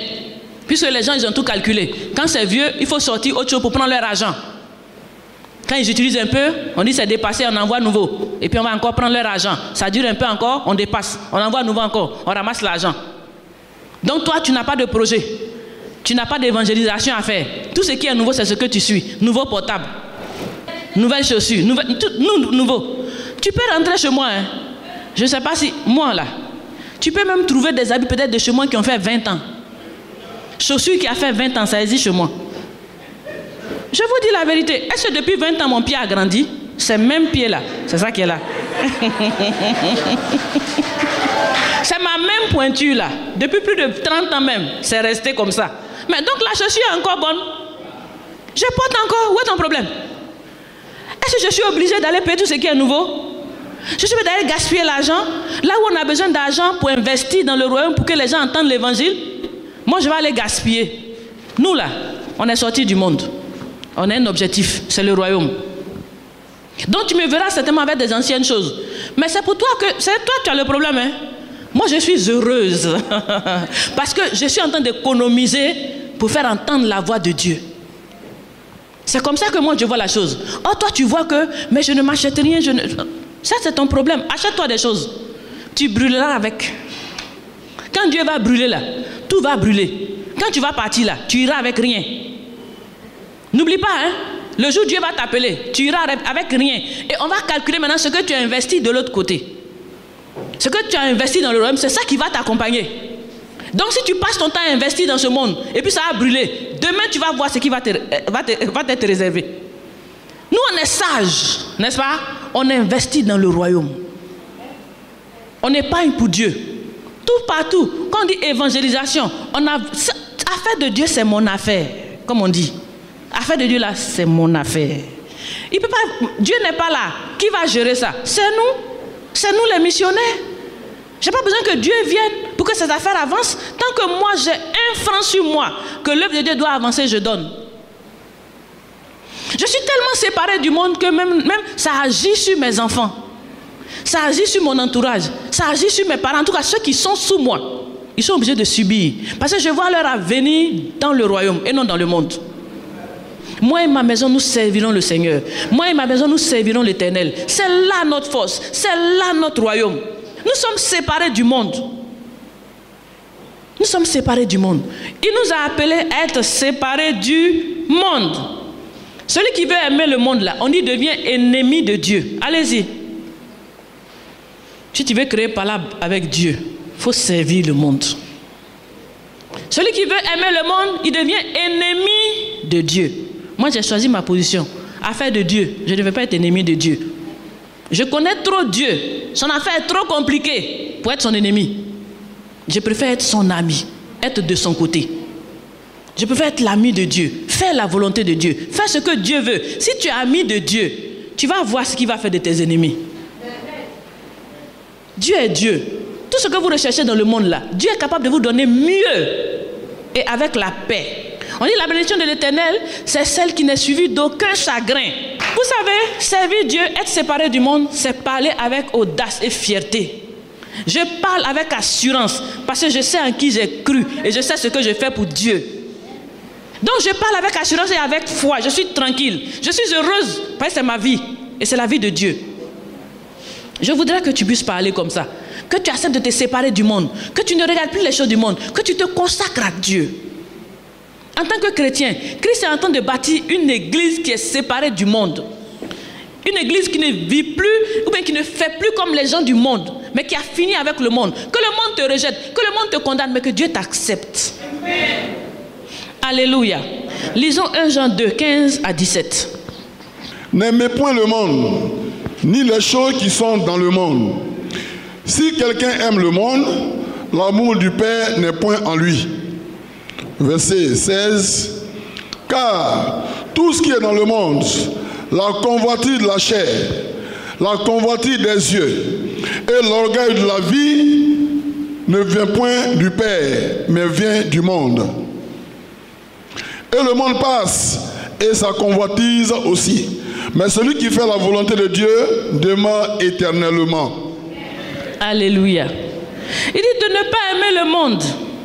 Puisque les gens, ils ont tout calculé. Quand c'est vieux, il faut sortir autre chose pour prendre leur argent. Quand ils utilisent un peu, on dit c'est dépassé, on envoie nouveau. Et puis on va encore prendre leur argent. Ça dure un peu encore, on dépasse. On envoie nouveau encore, on ramasse l'argent. Donc toi, tu n'as pas de projet. Tu n'as pas d'évangélisation à faire. Tout ce qui est nouveau, c'est ce que tu suis. Nouveau portable. Nouvelles chaussures. Nouveau. Tu peux rentrer chez moi. Hein. Je ne sais pas si... Moi, là. Tu peux même trouver des habits peut-être de chez moi qui ont fait 20 ans. Chaussures qui a fait 20 ans, ça existe chez moi. Je vous dis la vérité. Est-ce que depuis 20 ans, mon pied a grandi? C'est même pied-là. C'est ça qui est là. C'est ma même pointure là. Depuis plus de 30 ans même, c'est resté comme ça. Mais donc la chaussure est encore bonne. Je porte encore. Où est ton problème? Est-ce que je suis obligé d'aller payer tout ce qui est nouveau? Je suis obligé d'aller gaspiller l'argent? Là où on a besoin d'argent pour investir dans le royaume, pour que les gens entendent l'évangile, moi je vais aller gaspiller. Nous là, on est sortis du monde. On a un objectif, c'est le royaume. Donc tu me verras certainement avec des anciennes choses. Mais c'est pour toi que, c'est toi qui as le problème. Hein? Moi je suis heureuse. Parce que je suis en train d'économiser pour faire entendre la voix de Dieu. C'est comme ça que moi je vois la chose. Oh toi tu vois que, mais je ne m'achète rien. Ça c'est ton problème. Achète-toi des choses. Tu brûleras avec. Quand Dieu va brûler là, tout va brûler. Quand tu vas partir là, tu iras avec rien. N'oublie pas, hein, le jour où Dieu va t'appeler, tu iras avec rien. Et on va calculer maintenant ce que tu as investi de l'autre côté. Ce que tu as investi dans le royaume, c'est ça qui va t'accompagner. Donc si tu passes ton temps à investir dans ce monde, et puis ça va brûler, demain tu vas voir ce qui va t'être réservé. Nous on est sages, n'est-ce pas? On investit dans le royaume. On épargne pour Dieu. Tout partout, quand on dit évangélisation, affaire de Dieu c'est mon affaire, comme on dit. Affaire de Dieu là, c'est mon affaire. Il peut pas, Dieu n'est pas là. Qui va gérer ça? C'est nous. C'est nous les missionnaires. Je n'ai pas besoin que Dieu vienne pour que ces affaires avancent. Tant que moi, j'ai un franc sur moi, que l'œuvre de Dieu doit avancer, je donne. Je suis tellement séparée du monde que même ça agit sur mes enfants. Ça agit sur mon entourage. Ça agit sur mes parents. En tout cas, ceux qui sont sous moi, ils sont obligés de subir. Parce que je vois leur avenir dans le royaume et non dans le monde. Moi et ma maison, nous servirons le Seigneur. Moi et ma maison, nous servirons l'Éternel. C'est là notre force. C'est là notre royaume. Nous sommes séparés du monde. Nous sommes séparés du monde. Il nous a appelés à être séparés du monde. Celui qui veut aimer le monde là, on y devient ennemi de Dieu. Allez-y. Si tu veux créer palabre avec Dieu, il faut servir le monde. Celui qui veut aimer le monde, il devient ennemi de Dieu. Moi, j'ai choisi ma position. Affaire de Dieu, je ne veux pas être ennemi de Dieu. Je connais trop Dieu. Son affaire est trop compliquée pour être son ennemi. Je préfère être son ami, être de son côté. Je préfère être l'ami de Dieu, faire la volonté de Dieu, faire ce que Dieu veut. Si tu es ami de Dieu, tu vas voir ce qu'il va faire de tes ennemis. Dieu est Dieu. Tout ce que vous recherchez dans le monde là, Dieu est capable de vous donner mieux et avec la paix. On dit la bénédiction de l'Éternel, c'est celle qui n'est suivie d'aucun chagrin. Vous savez, servir Dieu, être séparé du monde, c'est parler avec audace et fierté. Je parle avec assurance parce que je sais en qui j'ai cru et je sais ce que je fais pour Dieu. Donc je parle avec assurance et avec foi. Je suis tranquille. Je suis heureuse parce que c'est ma vie et c'est la vie de Dieu. Je voudrais que tu puisses parler comme ça. Que tu acceptes de te séparer du monde. Que tu ne regardes plus les choses du monde. Que tu te consacres à Dieu. En tant que chrétien, Christ est en train de bâtir une église qui est séparée du monde. Une église qui ne vit plus, ou bien qui ne fait plus comme les gens du monde, mais qui a fini avec le monde. Que le monde te rejette, que le monde te condamne, mais que Dieu t'accepte. Alléluia. Lisons 1 Jean 2, 15 à 17. N'aimez point le monde, ni les choses qui sont dans le monde. Si quelqu'un aime le monde, l'amour du Père n'est point en lui. Verset 16. Car tout ce qui est dans le monde, la convoitise de la chair, la convoitise des yeux et l'orgueil de la vie ne vient point du Père, mais vient du monde. Et le monde passe, et sa convoitise aussi. Mais celui qui fait la volonté de Dieu demeure éternellement. Alléluia. Il dit de ne pas aimer le monde,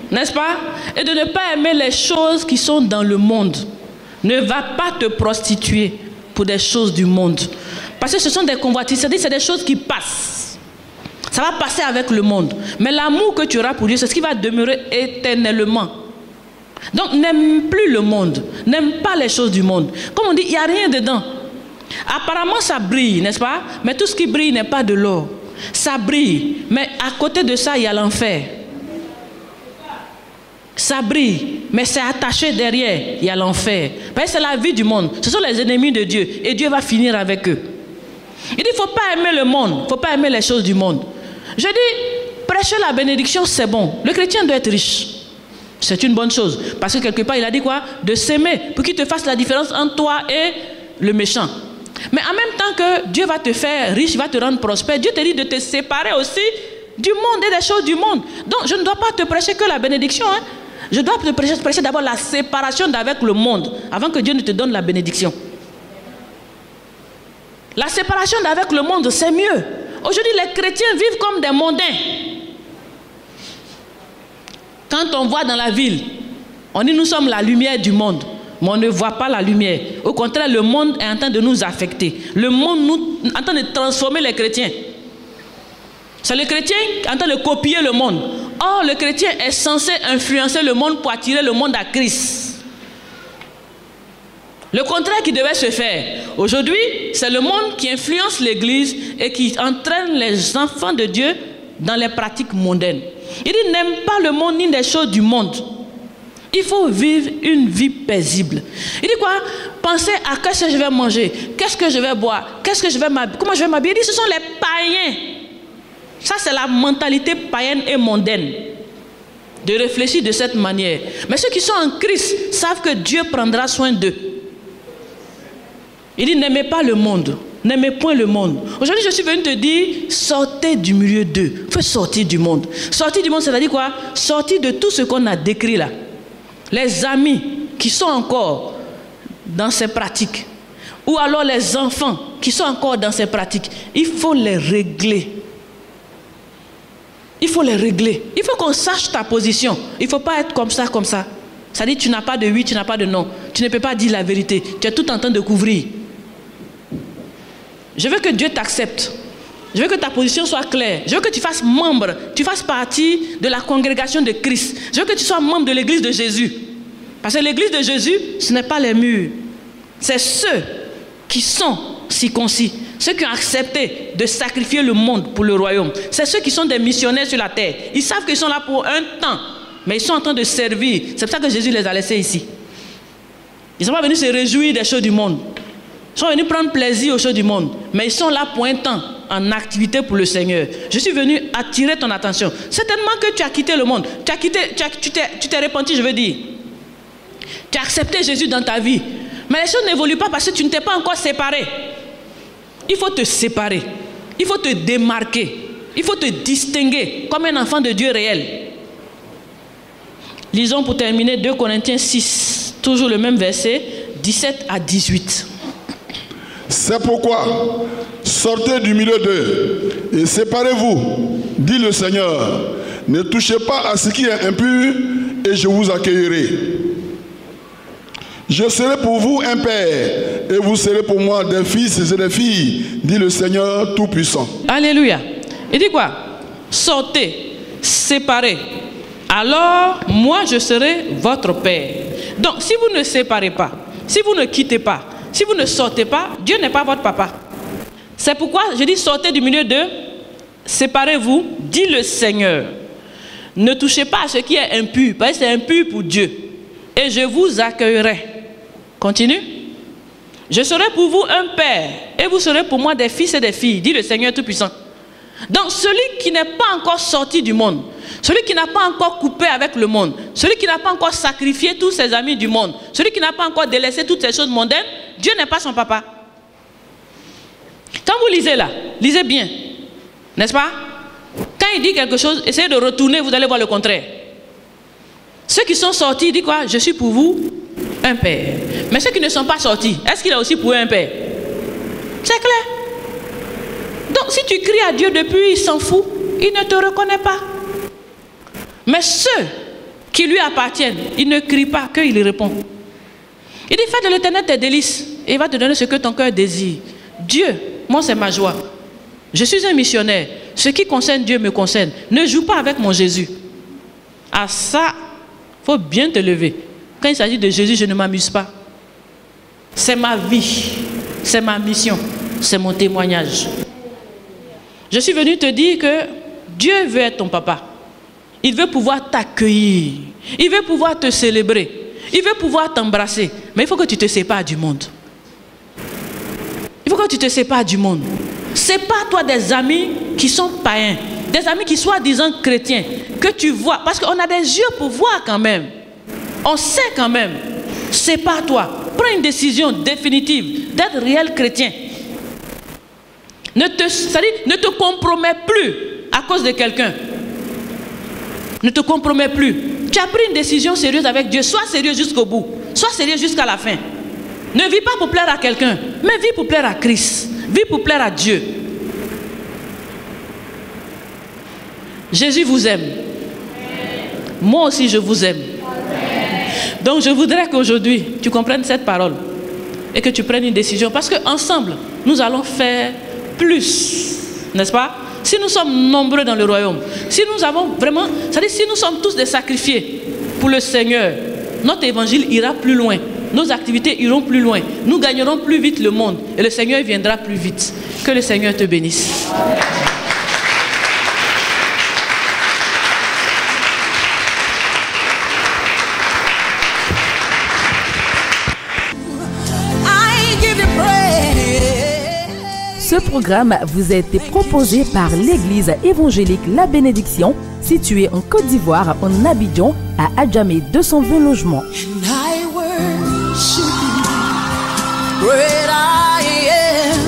n'est-ce pas? Et de ne pas aimer les choses qui sont dans le monde. Ne va pas te prostituer pour des choses du monde. Parce que ce sont des convoitises, c'est-à-dire c'est des choses qui passent. Ça va passer avec le monde. Mais l'amour que tu auras pour Dieu, c'est ce qui va demeurer éternellement. Donc n'aime plus le monde. N'aime pas les choses du monde. Comme on dit, il n'y a rien dedans. Apparemment ça brille, n'est-ce pas? Mais tout ce qui brille n'est pas de l'or. Ça brille. Mais à côté de ça, il y a l'enfer. Ça brille, mais c'est attaché derrière, il y a l'enfer. C'est la vie du monde. Ce sont les ennemis de Dieu. Et Dieu va finir avec eux. Il dit, il ne faut pas aimer le monde. Il ne faut pas aimer les choses du monde. Je dis, prêcher la bénédiction, c'est bon. Le chrétien doit être riche. C'est une bonne chose. Parce que quelque part, il a dit quoi? De s'aimer, pour qu'il te fasse la différence entre toi et le méchant. Mais en même temps que Dieu va te faire riche, va te rendre prospère, Dieu te dit de te séparer aussi du monde et des choses du monde. Donc, je ne dois pas te prêcher que la bénédiction, hein. Je dois te prêcher d'abord la séparation d'avec le monde, avant que Dieu ne te donne la bénédiction. La séparation d'avec le monde, c'est mieux. Aujourd'hui, les chrétiens vivent comme des mondains. Quand on voit dans la ville, on dit nous sommes la lumière du monde, mais on ne voit pas la lumière. Au contraire, le monde est en train de nous affecter. Le monde est en train de transformer les chrétiens. C'est le chrétien qui est en train de copier le monde. Or, le chrétien est censé influencer le monde pour attirer le monde à Christ. Le contraire qui devait se faire. Aujourd'hui, c'est le monde qui influence l'Église et qui entraîne les enfants de Dieu dans les pratiques mondaines. Il dit, n'aime pas le monde ni les choses du monde. Il faut vivre une vie paisible. Il dit quoi? Pensez à qu'est-ce que je vais manger, qu'est-ce que je vais boire, qu'est-ce que je vais m'habiller, comment je vais m'habiller. Il dit, ce sont les païens. Ça, c'est la mentalité païenne et mondaine. De réfléchir de cette manière. Mais ceux qui sont en Christ savent que Dieu prendra soin d'eux. Il dit, n'aimez pas le monde. N'aimez point le monde. Aujourd'hui, je suis venu te dire, sortez du milieu d'eux. Il faut sortir du monde. Sortir du monde, c'est-à-dire quoi? Sortir de tout ce qu'on a décrit là. Les amis qui sont encore dans ces pratiques, ou alors les enfants qui sont encore dans ces pratiques, il faut les régler. Il faut les régler. Il faut qu'on sache ta position. Il ne faut pas être comme ça, comme ça. C'est-à-dire tu n'as pas de oui, tu n'as pas de non. Tu ne peux pas dire la vérité. Tu es tout en train de couvrir. Je veux que Dieu t'accepte. Je veux que ta position soit claire. Je veux que tu fasses membre, tu fasses partie de la congrégation de Christ. Je veux que tu sois membre de l'église de Jésus. Parce que l'église de Jésus, ce n'est pas les murs. C'est ceux qui sont circoncis. Ceux qui ont accepté de sacrifier le monde pour le royaume. C'est ceux qui sont des missionnaires sur la terre. Ils savent qu'ils sont là pour un temps. Mais ils sont en train de servir. C'est pour ça que Jésus les a laissés ici. Ils ne sont pas venus se réjouir des choses du monde. Ils sont venus prendre plaisir aux choses du monde. Mais ils sont là pour un temps, en activité pour le Seigneur. Je suis venu attirer ton attention. Certainement que tu as quitté le monde. Tu t'es repenti, je veux dire. Tu as accepté Jésus dans ta vie. Mais les choses n'évoluent pas parce que tu ne t'es pas encore séparé. Il faut te séparer. Il faut te démarquer. Il faut te distinguer comme un enfant de Dieu réel. Lisons pour terminer 2 Corinthiens 6. Toujours le même verset, 17 à 18. C'est pourquoi, sortez du milieu d'eux et séparez-vous, dit le Seigneur. Ne touchez pas à ce qui est impur et je vous accueillerai. Je serai pour vous un père et vous serez pour moi des fils et des filles, dit le Seigneur Tout-Puissant. Alléluia. Il dit quoi? Sortez, séparez. Alors, moi, je serai votre père. Donc, si vous ne séparez pas, si vous ne quittez pas, si vous ne sortez pas, Dieu n'est pas votre papa. C'est pourquoi je dis sortez du milieu d'eux, séparez-vous, dit le Seigneur. Ne touchez pas à ce qui est impur, parce que c'est impur pour Dieu. Et je vous accueillerai. Continue. Je serai pour vous un père, et vous serez pour moi des fils et des filles, dit le Seigneur Tout-Puissant. Donc celui qui n'est pas encore sorti du monde, celui qui n'a pas encore coupé avec le monde, celui qui n'a pas encore sacrifié tous ses amis du monde, celui qui n'a pas encore délaissé toutes ces choses mondaines, Dieu n'est pas son papa. Quand vous lisez là, lisez bien, n'est-ce pas? Quand il dit quelque chose, essayez de retourner, vous allez voir le contraire. Ceux qui sont sortis, il dit quoi? Je suis pour vous un père. Mais ceux qui ne sont pas sortis, est-ce qu'il est aussi pour eux un père? C'est clair. Donc si tu cries à Dieu depuis, il s'en fout, il ne te reconnaît pas. Mais ceux qui lui appartiennent, il ne crie pas, qu'il répond. Il dit, fais de l'Éternel tes délices, et il va te donner ce que ton cœur désire. Dieu, moi c'est ma joie. Je suis un missionnaire. Ce qui concerne Dieu me concerne. Ne joue pas avec mon Jésus. À ça, il faut bien te lever. Quand il s'agit de Jésus, je ne m'amuse pas. C'est ma vie, c'est ma mission, c'est mon témoignage. Je suis venu te dire que Dieu veut être ton papa. Il veut pouvoir t'accueillir. Il veut pouvoir te célébrer. Il veut pouvoir t'embrasser. Mais il faut que tu te sépares du monde. Il faut que tu te sépares du monde. Sépare-toi des amis qui sont païens. Des amis qui soient disant chrétiens. Que tu vois. Parce qu'on a des yeux pour voir quand même. On sait quand même. Sépare-toi. Prends une décision définitive d'être réel chrétien. Ne te compromets plus à cause de quelqu'un. Ne te compromets plus. Tu as pris une décision sérieuse avec Dieu. Sois sérieux jusqu'au bout. Sois sérieux jusqu'à la fin. Ne vis pas pour plaire à quelqu'un, mais vis pour plaire à Christ. Vis pour plaire à Dieu. Jésus vous aime. Moi aussi, je vous aime. Donc, je voudrais qu'aujourd'hui, tu comprennes cette parole et que tu prennes une décision. Parce qu'ensemble, nous allons faire plus. N'est-ce pas? Si nous sommes nombreux dans le royaume, si nous avons vraiment, c'est-à-dire si nous sommes tous des sacrifiés pour le Seigneur, notre évangile ira plus loin. Nos activités iront plus loin. Nous gagnerons plus vite le monde. Et le Seigneur viendra plus vite. Que le Seigneur te bénisse. Ce programme vous a été proposé par l'Église évangélique La Bénédiction, située en Côte d'Ivoire, en Abidjan, à Adjamé 220 logements. Great I am.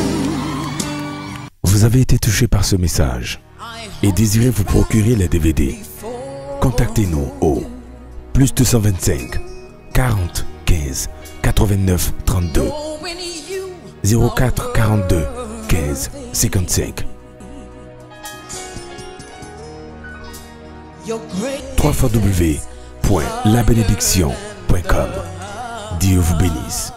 Vous avez été touché par ce message et désirez vous procurer les DVD. Contactez-nous au plus 225 40 15 89 32 04 42 15 55 www.labénédiction.com. Dieu vous bénisse.